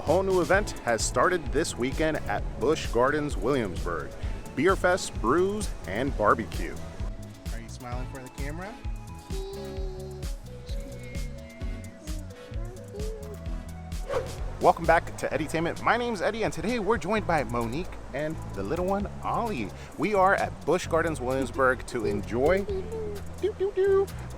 whole new event has started this weekend at Busch Gardens Williamsburg. Beer Fest, brews, and barbecue. Are you smiling for the camera? Welcome back to Eddytainment. My name's Eddie, and today we're joined by Monique and the little one, Ollie. We are at Busch Gardens Williamsburg to enjoy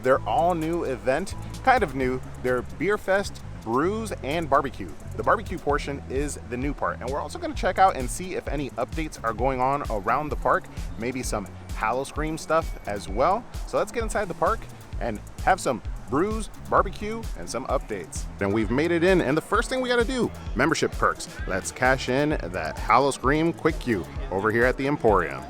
their all-new event. Kind of new, their Beer Fest, brews, and barbecue. The barbecue portion is the new part, and we're also going to check out and see if any updates are going on around the park, maybe some Hallow-Scream stuff as well. So let's get inside the park and have some brews, barbecue, and some updates. And we've made it in, and the first thing we gotta do, membership perks. Let's cash in that Hallow-Scream quick queue over here at the Emporium.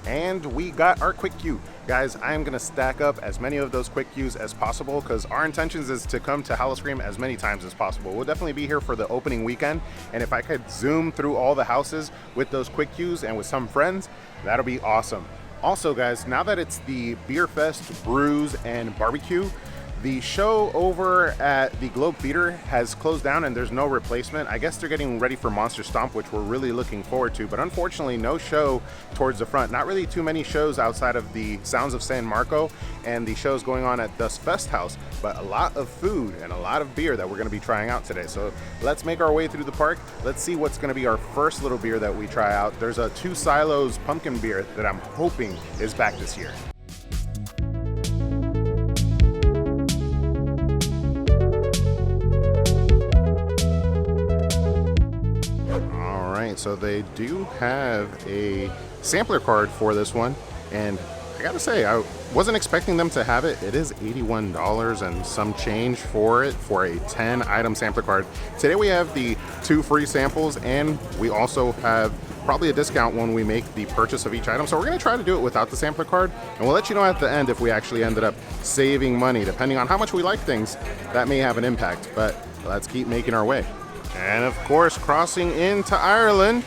And we got our quick queue. Guys, I am gonna stack up as many of those quick queues as possible because our intentions is to come to Hallow-Scream as many times as possible. We'll definitely be here for the opening weekend, and if I could zoom through all the houses with those quick queues and with some friends, that'll be awesome. Also guys, now that it's the Beer Fest, brews, and barbecue, the show over at the Globe Theater has closed down and there's no replacement. I guess they're getting ready for Monster Stomp, which we're really looking forward to, but unfortunately no show towards the front. Not really too many shows outside of the Sounds of San Marco and the shows going on at the Festhaus, but a lot of food and a lot of beer that we're gonna be trying out today. So let's make our way through the park. Let's see what's gonna be our first little beer that we try out. There's a Two Silos pumpkin beer that I'm hoping is back this year. So they do have a sampler card for this one, and I gotta say, I wasn't expecting them to have it. It is $81 and some change for it for a 10 item sampler card. Today we have the 2 free samples, and we also have probably a discount when we make the purchase of each item. So we're gonna try to do it without the sampler card, and we'll let you know at the end if we actually ended up saving money. Depending on how much we like things, that may have an impact, but let's keep making our way. And of course, crossing into Ireland,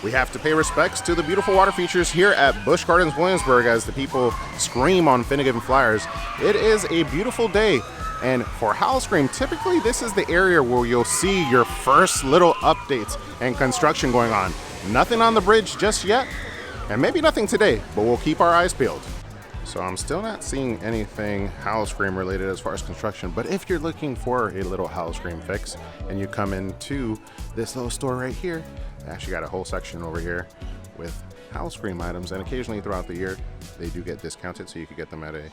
we have to pay respects to the beautiful water features here at Busch Gardens Williamsburg as the people scream on Finnegan flyers. It is a beautiful day, and for Howl-O-Scream, typically this is the area where you'll see your first little updates and construction going on. Nothing on the bridge just yet, and maybe nothing today, but we'll keep our eyes peeled. So I'm still not seeing anything Howl-O-Scream related as far as construction, but if you're looking for a little Howl-O-Scream fix and you come into this little store right here, they actually got a whole section over here with Howl-O-Scream items, and occasionally throughout the year they do get discounted, so you could get them at a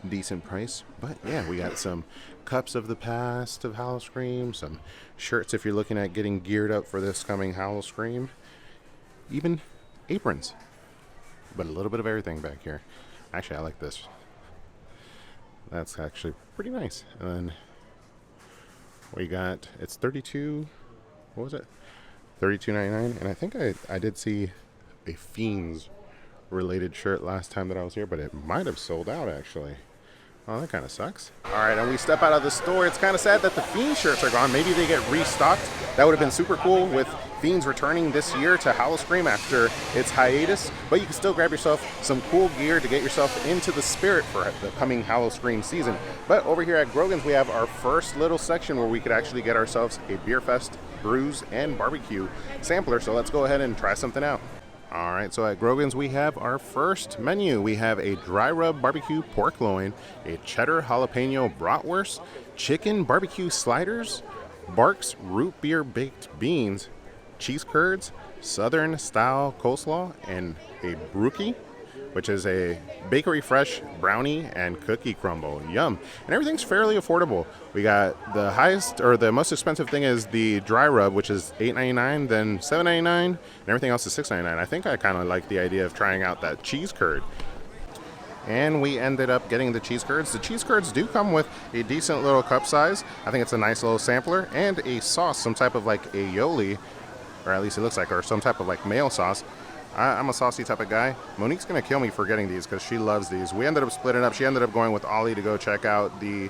decent price. But yeah, we got some cups of the past of Howl-O-Scream, some shirts if you're looking at getting geared up for this coming Howl-O-Scream, even aprons, but a little bit of everything back here. Actually, I like this. That's actually pretty nice. And then we got, it's 32, what was it? $32.99. And I think I did see a Fiends related shirt last time that I was here, but it might have sold out actually. Oh, that kind of sucks. All right, and we step out of the store. It's kind of sad that the Fiends shirts are gone. Maybe they get restocked. That would have been super cool with Fiends returning this year to Hallow-Scream after its hiatus. But you can still grab yourself some cool gear to get yourself into the spirit for the coming Hallow-Scream season. But over here at Grogan's, we have our first little section where we could actually get ourselves a Beer Fest, brews, and barbecue sampler. So let's go ahead and try something out. All right, so at Grogan's we have our first menu. We have a dry rub barbecue pork loin, a cheddar jalapeno bratwurst, chicken barbecue sliders, Barks root beer baked beans, cheese curds, southern style coleslaw, and a brookie, which is a bakery fresh brownie and cookie crumble. Yum. And everything's fairly affordable. We got the highest, or the most expensive thing is the dry rub, which is $8.99, then $7.99, and everything else is $6.99. I think I kind of like the idea of trying out that cheese curd. And we ended up getting the cheese curds. The cheese curds do come with a decent little cup size. I think it's a nice little sampler, and a sauce, some type of like aioli, or at least it looks like, or some type of like mayo sauce. I'm a saucy type of guy. Monique's gonna kill me for getting these because she loves these. We ended up splitting up. She ended up going with Ollie to go check out the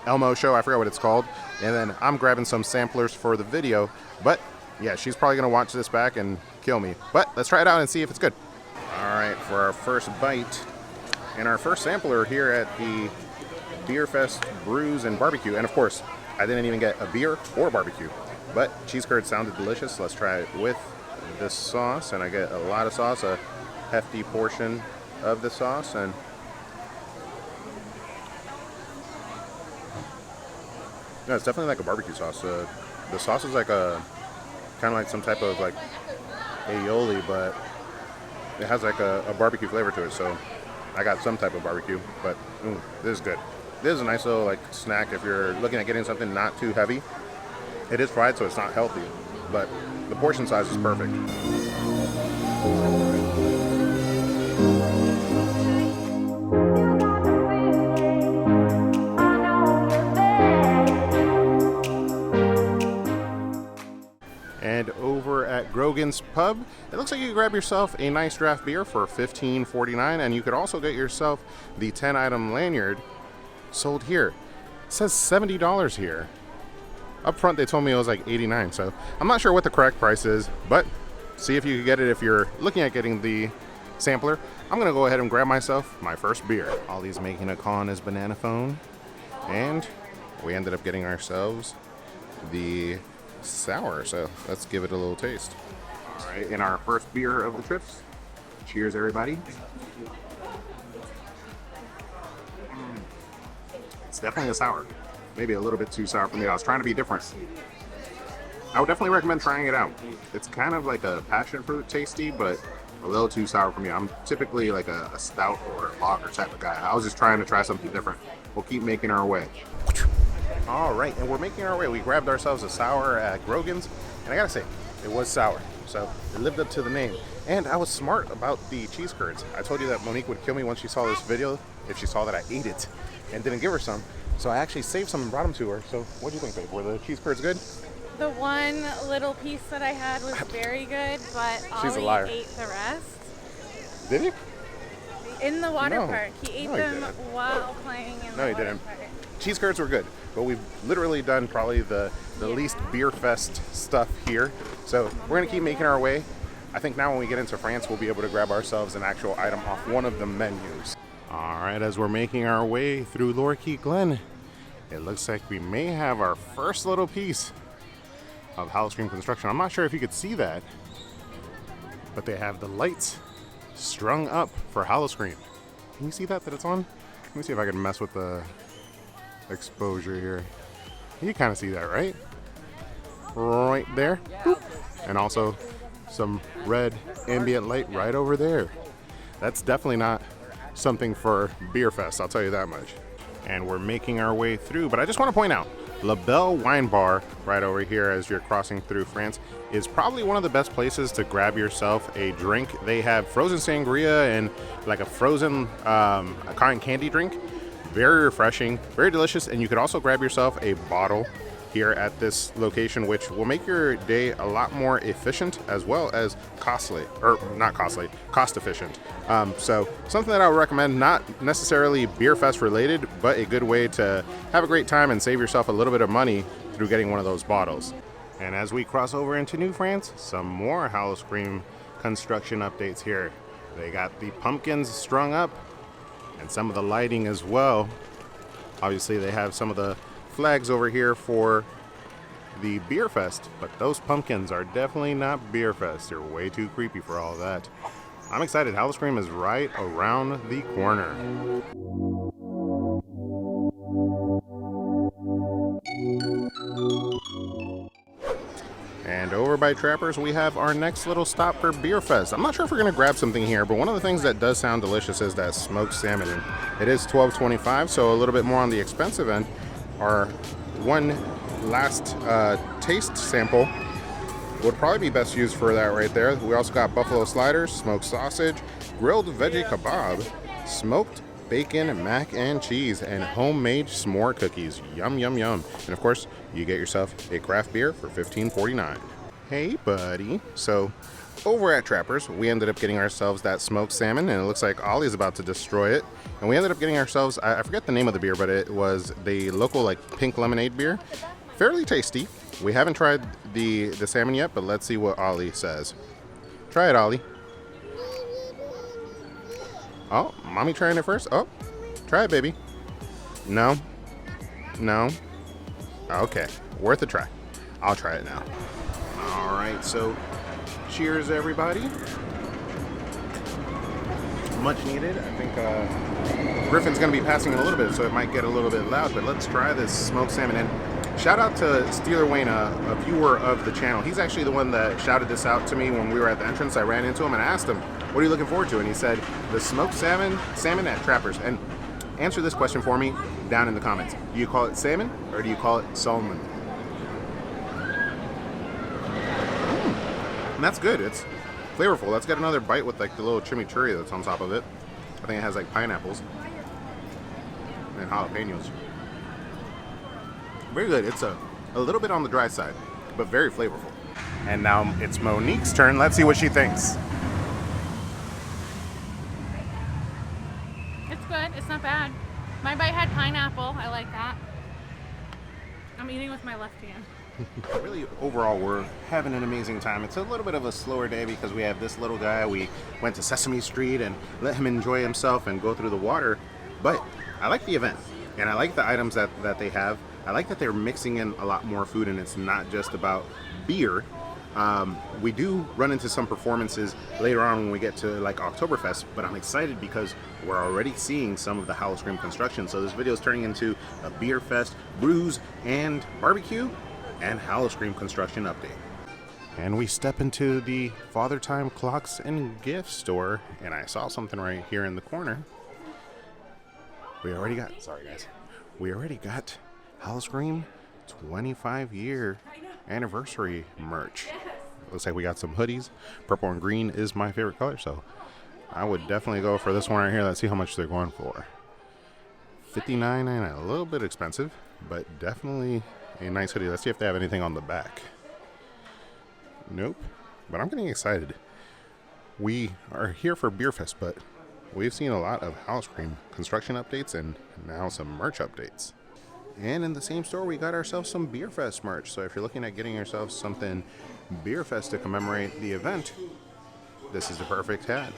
Elmo show. I forgot what it's called. And then I'm grabbing some samplers for the video. But yeah, she's probably gonna watch this back and kill me. But let's try it out and see if it's good. All right, for our first bite and our first sampler here at the Beer Fest, brews, and barbecue. And of course, I didn't even get a beer or barbecue. But cheese curds sounded delicious. Let's try it with this sauce, and I get a lot of sauce, a hefty portion of the sauce, and yeah, it's definitely like a barbecue sauce. The sauce is like a kind of like some type of like aioli, but it has like a barbecue flavor to it. So I got some type of barbecue, but this is good. This is a nice little like snack if you're looking at getting something not too heavy. It is fried, so it's not healthy, but the portion size is perfect. And over at Grogan's Pub, it looks like you can grab yourself a nice draft beer for $15.49, and you could also get yourself the 10-item lanyard sold here. It says $70 here. Up front, they told me it was like $89, so I'm not sure what the correct price is, but see if you can get it if you're looking at getting the sampler. I'm gonna go ahead and grab myself my first beer. Ollie's making a call on his banana phone, and we ended up getting ourselves the sour, so let's give it a little taste. All right, in our first beer of the trips. Cheers, everybody. It's definitely a sour. Maybe a little bit too sour for me. I was trying to be different. I would definitely recommend trying it out. It's kind of like a passion fruit tasty, but a little too sour for me. I'm typically like a stout or a lager type of guy. I was just trying to try something different. We'll keep making our way. All right, and we're making our way. We grabbed ourselves a sour at Grogan's, and I gotta say, it was sour, so it lived up to the name. And I was smart about the cheese curds. I told you that Monique would kill me once she saw this video if she saw that I ate it and didn't give her some. So I actually saved some and brought them to her. So what do you think, babe? Were the cheese curds good? The one little piece that I had was very good, but She's a Ollie liar. ate the rest. Did he? In the water No. park. He ate No, he them didn't. while playing in the No, he water didn't. park. Cheese curds were good, but we've literally done probably the least beer fest stuff here. So we're gonna keep making our way. I think now when we get into France, we'll be able to grab ourselves an actual item off one of the menus. All right, as we're making our way through Lorkeet Glen, it looks like we may have our first little piece of Hallow-Scream construction. I'm not sure if you could see that, but they have the lights strung up for Hallow-Scream. Can you see that it's on? Let me see if I can mess with the exposure here. You kind of see that, right? Right there. Boop. And also some red ambient light right over there. That's definitely not something for Beer Fest, I'll tell you that much. And we're making our way through, but I just want to point out, La Belle Wine Bar right over here as you're crossing through France is probably one of the best places to grab yourself a drink. They have frozen sangria and like a frozen cotton candy drink. Very refreshing, very delicious, and you could also grab yourself a bottle here at this location, which will make your day a lot more efficient as well as cost efficient. So something that I would recommend, not necessarily Beer Fest related, but a good way to have a great time and save yourself a little bit of money through getting one of those bottles. And as we cross over into New France, some more Hallow-Scream construction updates here. They got the pumpkins strung up and some of the lighting as well. Obviously they have some of the flags over here for the Beer Fest, but those pumpkins are definitely not Beer Fest. They're way too creepy for all that. I'm excited. Hallow-Scream is right around the corner. And over by Trappers, we have our next little stop for Beer Fest. I'm not sure if we're going to grab something here, but one of the things that does sound delicious is that smoked salmon. And it is $12.25, so a little bit more on the expensive end. Our one last taste sample would probably be best used for that right there. We also got buffalo sliders, smoked sausage, grilled veggie kebab, smoked bacon, mac and cheese, and homemade s'more cookies. Yum, yum, yum. And of course, you get yourself a craft beer for $15.49. Hey, buddy. So over at Trappers, we ended up getting ourselves that smoked salmon, and it looks like Ollie's about to destroy it. And we ended up getting ourselves, I forget the name of the beer, but it was the local like pink lemonade beer. Fairly tasty. We haven't tried the salmon yet, but let's see what Ollie says. Try it, Ollie. Oh, mommy trying it first? Oh, try it, baby. No. No. Okay, worth a try. I'll try it now. All right, so cheers, everybody. Much needed. I think Griffin's going to be passing in a little bit, so it might get a little bit loud, but let's try this smoked salmon. And shout out to Steeler Wayne, a viewer of the channel. He's actually the one that shouted this out to me when we were at the entrance. I ran into him and asked him, what are you looking forward to? And he said, the smoked salmon at Trappers. And answer this question for me down in the comments. Do you call it salmon or do you call it salmon? And that's good. It's flavorful. Let's get another bite with like the little chimichurri that's on top of it. I think it has like pineapples and jalapenos. Very good. It's a little bit on the dry side, but very flavorful. And now it's Monique's turn. Let's see what she thinks. It's good. It's not bad. My bite had pineapple. I like that. I'm eating with my left hand. Really, overall, we're having an amazing time. It's a little bit of a slower day because we have this little guy. We went to Sesame Street and let him enjoy himself and go through the water. But I like the event, and I like the items that they have. I like that they're mixing in a lot more food, and it's not just about beer. We do run into some performances later on when we get to like Octoberfest, but I'm excited because we're already seeing some of the Howl-O-Scream construction. So this video is turning into a beer fest, brews, and barbecue, and Hallow-Scream construction update. And we step into the Father Time Clocks and Gift store, and I saw something right here in the corner. We already got Hallow-Scream 25-year anniversary merch. Looks like we got some hoodies. Purple and green is my favorite color, so I would definitely go for this one right here. Let's see how much they're going for. $59.99, a little bit expensive, but definitely a nice hoodie. Let's see if they have anything on the back. Nope, but I'm getting excited. We are here for Beer Fest, but we've seen a lot of Howl-O-Scream construction updates and now some merch updates. And in the same store, we got ourselves some Beer Fest merch. So if you're looking at getting yourself something Beer Fest to commemorate the event, this is the perfect hat.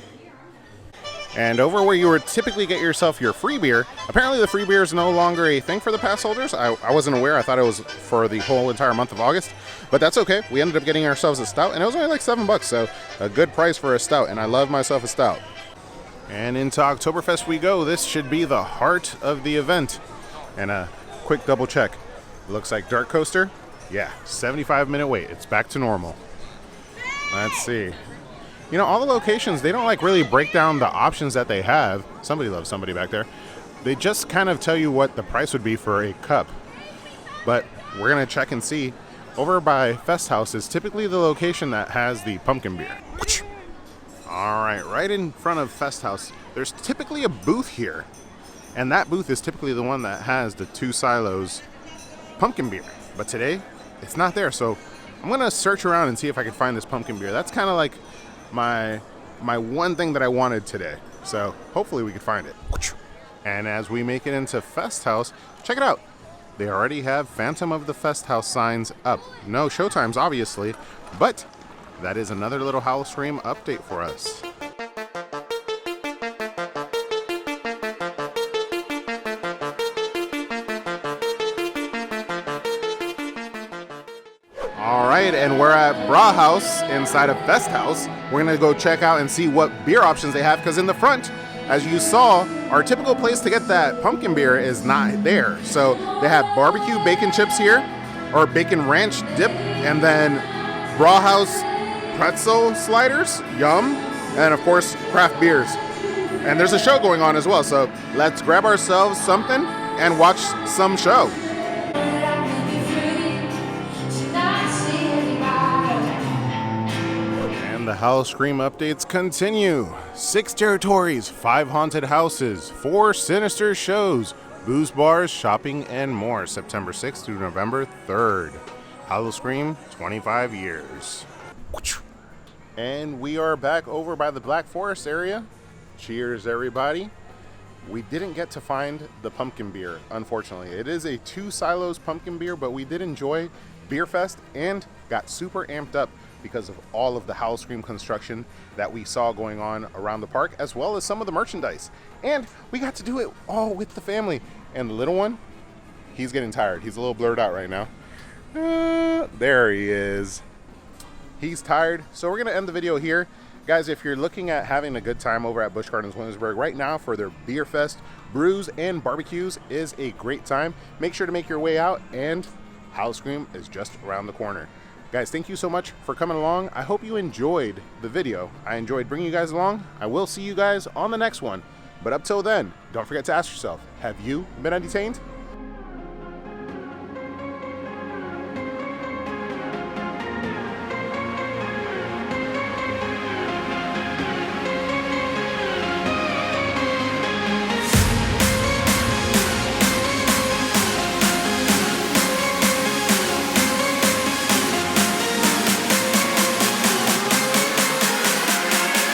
And over where you would typically get yourself your free beer, apparently the free beer is no longer a thing for the pass holders. I wasn't aware. I thought it was for the whole entire month of August, but that's okay. We ended up getting ourselves a stout, and it was only like $7, so a good price for a stout, and I love myself a stout. And into Octoberfest we go. This should be the heart of the event. And a quick double check. Looks like Dark Coaster. Yeah, 75-minute wait. It's back to normal. Let's see. You know, all the locations, they don't like really break down the options that they have. Somebody loves somebody back there. They just kind of tell you what the price would be for a cup. But we're going to check and see. Over by Festhaus is typically the location that has the pumpkin beer. All right in front of Festhaus, there's typically a booth here. And that booth is typically the one that has the 2 silos pumpkin beer. But today, it's not there. So I'm going to search around and see if I can find this pumpkin beer. That's kind of like my one thing that I wanted today. So hopefully we can find it. And as we make it into Festhaus, check it out. They already have Phantom of the Festhaus signs up. No showtimes, obviously, but that is another little Howl-O-Scream update for us. All right, and we're at Brauhaus inside of Festhaus. We're gonna go check out and see what beer options they have, because in the front, as you saw, our typical place to get that pumpkin beer is not there. So they have barbecue bacon chips here, or bacon ranch dip, and then Brauhaus pretzel sliders, yum, and of course, craft beers. And there's a show going on as well, so let's grab ourselves something and watch some show. The Howl-O-Scream updates continue. 6 territories, 5 haunted houses, 4 sinister shows, booze bars, shopping, and more. September 6th through November 3rd. Hallow-Scream, 25 years. And we are back over by the Black Forest area. Cheers, everybody. We didn't get to find the pumpkin beer, unfortunately. It is a 2 silos pumpkin beer, but we did enjoy Beer Fest and got super amped up because of all of the Howl-O-Scream construction that we saw going on around the park, as well as some of the merchandise. And we got to do it all with the family. And the little one, he's getting tired. He's a little blurred out right now. There he is. He's tired, so we're gonna end the video here. Guys, if you're looking at having a good time over at Busch Gardens Williamsburg right now for their beer fest, brews, and barbecues is a great time. Make sure to make your way out, and Howl-O-Scream is just around the corner. Guys, thank you so much for coming along. I hope you enjoyed the video. I enjoyed bringing you guys along. I will see you guys on the next one. But up till then, don't forget to ask yourself, have you been entertained?